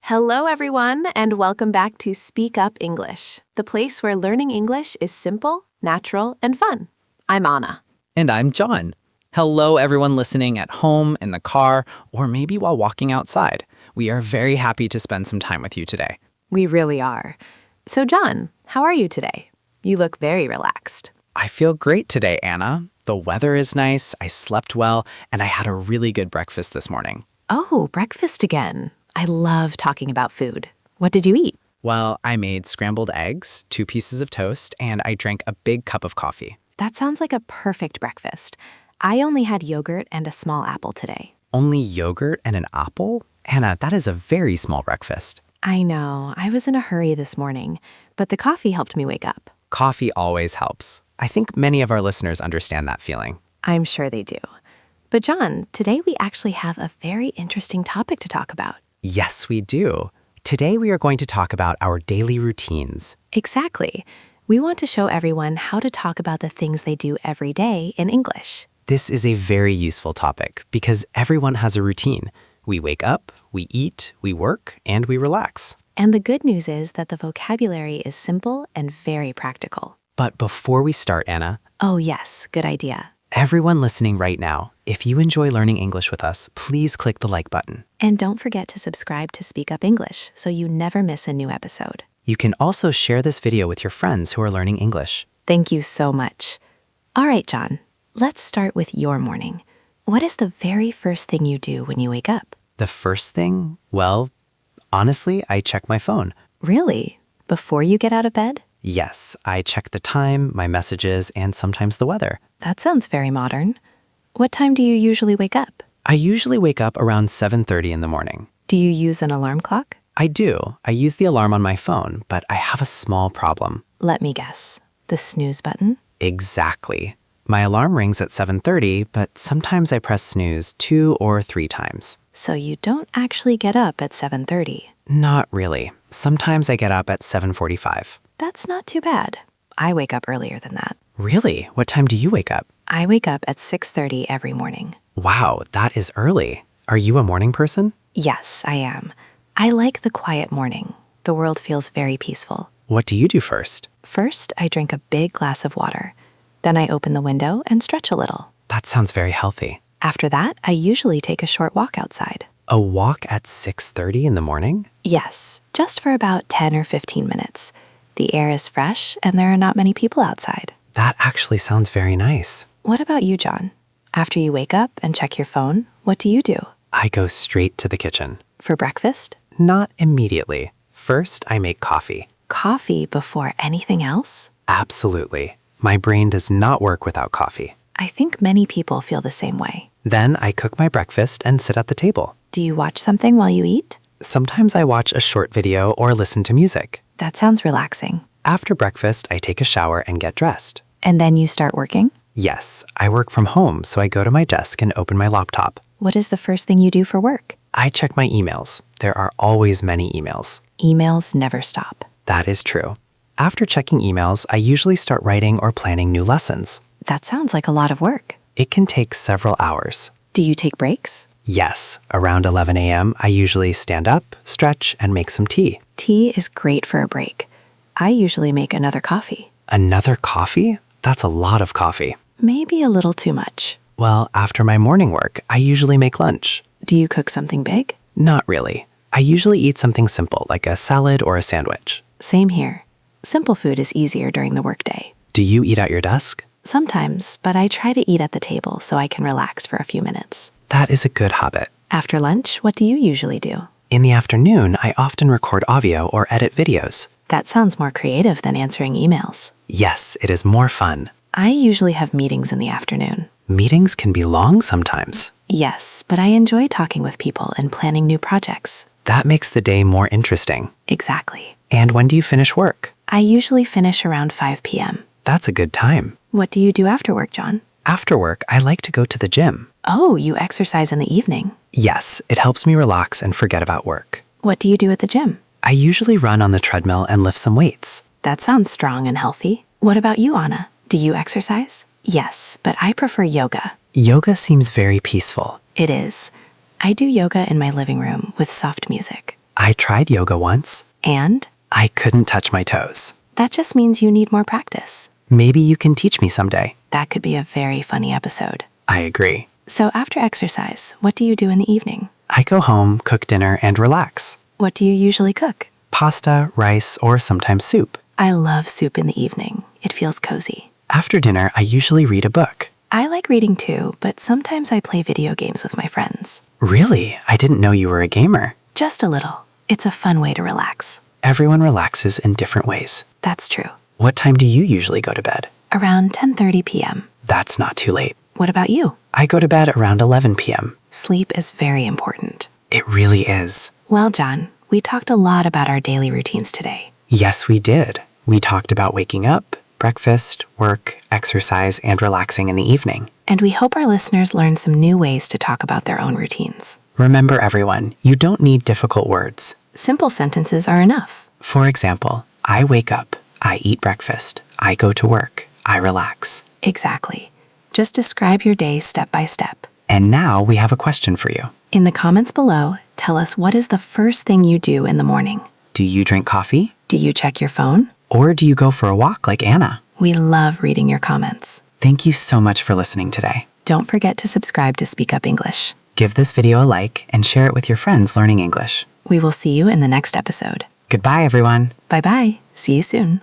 Hello, everyone, and welcome back to SpeakUp English, the place where learning English is simple, natural, and fun. I'm Anna. And I'm John. Hello, everyone listening at home, in the car, or maybe while walking outside. We are very happy to spend some time with you today. We really are. So, John, how are you today? You look very relaxed. I feel great today, Anna. The weather is nice, I slept well, and I had a really good breakfast this morning. Oh, breakfast again. I love talking about food. What did you eat? Well, I made scrambled eggs, 2 pieces of toast, and I drank a big cup of coffee. That sounds like a perfect breakfast. I only had yogurt and a small apple today. Only yogurt and an apple? Anna, that is a very small breakfast. I know, I was in a hurry this morning, but the coffee helped me wake up. Coffee always helps. I think many of our listeners understand that feeling. I'm sure they do. But John, today we actually have a very interesting topic to talk about. Yes, we do. Today we are going to talk about our daily routines. Exactly. We want to show everyone how to talk about the things they do every day in English. This is a very useful topic because everyone has a routine. We wake up, we eat, we work, and we relax. And the good news is that the vocabulary is simple and very practical. But before we start, Anna, Oh yes, good idea. everyone listening right now, if you enjoy learning English with us, please click the like button. And don't forget to subscribe to SpeakUp English so you never miss a new episode. You can also share this video with your friends who are learning English. Thank you so much. All right, John, let's start with your morning. What is the very first thing you do when you wake up? The first thing, well, honestly, I check my phone. Really? Before you get out of bed? Yes, I check the time, my messages, and sometimes the weather. That sounds very modern. What time do you usually wake up? I usually wake up around 7:30 in the morning. Do you use an alarm clock? I do. I use the alarm on my phone, but I have a small problem. Let me guess. The snooze button? Exactly. My alarm rings at 7:30, but sometimes I press snooze 2 or 3 times. So you don't actually get up at 7:30. Not really. Sometimes I get up at 7:45. That's not too bad. I wake up earlier than that. Really? What time do you wake up? I wake up at 6:30 every morning. Wow, that is early. Are you a morning person? Yes, I am. I like the quiet morning. The world feels very peaceful. What do you do first? First, I drink a big glass of water. Then I open the window and stretch a little. That sounds very healthy. After that, I usually take a short walk outside. A walk at 6:30 in the morning? Yes, just for about 10 or 15 minutes. The air is fresh and there are not many people outside. That actually sounds very nice. What about you, John? After you wake up and check your phone, what do you do? I go straight to the kitchen. For breakfast? Not immediately. First, I make coffee. Coffee before anything else? Absolutely. My brain does not work without coffee. I think many people feel the same way. Then I cook my breakfast and sit at the table. Do you watch something while you eat? Sometimes I watch a short video or listen to music. That sounds relaxing. After breakfast, I take a shower and get dressed. And then you start working? Yes, I work from home, so I go to my desk and open my laptop. What is the first thing you do for work? I check my emails. There are always many emails. Emails never stop. That is true. After checking emails, I usually start writing or planning new lessons. That sounds like a lot of work. It can take several hours. Do you take breaks? Yes, around 11 a.m., I usually stand up, stretch, and make some tea. Tea is great for a break. I usually make another coffee. Another coffee? That's a lot of coffee. Maybe a little too much. Well, after my morning work, I usually make lunch. Do you cook something big? Not really. I usually eat something simple, like a salad or a sandwich. Same here. Simple food is easier during the workday. Do you eat at your desk? Sometimes, but I try to eat at the table so I can relax for a few minutes. That is a good habit. After lunch, what do you usually do? In the afternoon, I often record audio or edit videos. That sounds more creative than answering emails. Yes, it is more fun. I usually have meetings in the afternoon. Meetings can be long sometimes. Yes, but I enjoy talking with people and planning new projects. That makes the day more interesting. Exactly. And when do you finish work? I usually finish around 5 p.m. That's a good time. What do you do after work, John? After work, I like to go to the gym. Oh, you exercise in the evening. Yes, it helps me relax and forget about work. What do you do at the gym? I usually run on the treadmill and lift some weights. That sounds strong and healthy. What about you, Anna? Do you exercise? Yes, but I prefer yoga. Yoga seems very peaceful. It is. I do yoga in my living room with soft music. I tried yoga once. And? I couldn't touch my toes. That just means you need more practice. Maybe you can teach me someday. That could be a very funny episode. I agree. So after exercise, what do you do in the evening? I go home, cook dinner, and relax. What do you usually cook? Pasta, rice, or sometimes soup. I love soup in the evening. It feels cozy. After dinner, I usually read a book. I like reading too, but sometimes I play video games with my friends. Really? I didn't know you were a gamer. Just a little. It's a fun way to relax. Everyone relaxes in different ways. That's true. What time do you usually go to bed? Around 10:30 p.m. That's not too late. What about you? I go to bed around 11 p.m. Sleep is very important. It really is. Well, John, we talked a lot about our daily routines today. Yes, we did. We talked about waking up, breakfast, work, exercise, and relaxing in the evening. And we hope our listeners learn some new ways to talk about their own routines. Remember, everyone, you don't need difficult words. Simple sentences are enough. For example, I wake up, I eat breakfast, I go to work, I relax. Exactly. Just describe your day step by step. And now we have a question for you. In the comments below, tell us what is the first thing you do in the morning. Do you drink coffee? Do you check your phone? Or do you go for a walk like Anna? We love reading your comments. Thank you so much for listening today. Don't forget to subscribe to Speak Up English. Give this video a like and share it with your friends learning English. We will see you in the next episode. Goodbye, everyone. Bye-bye. See you soon.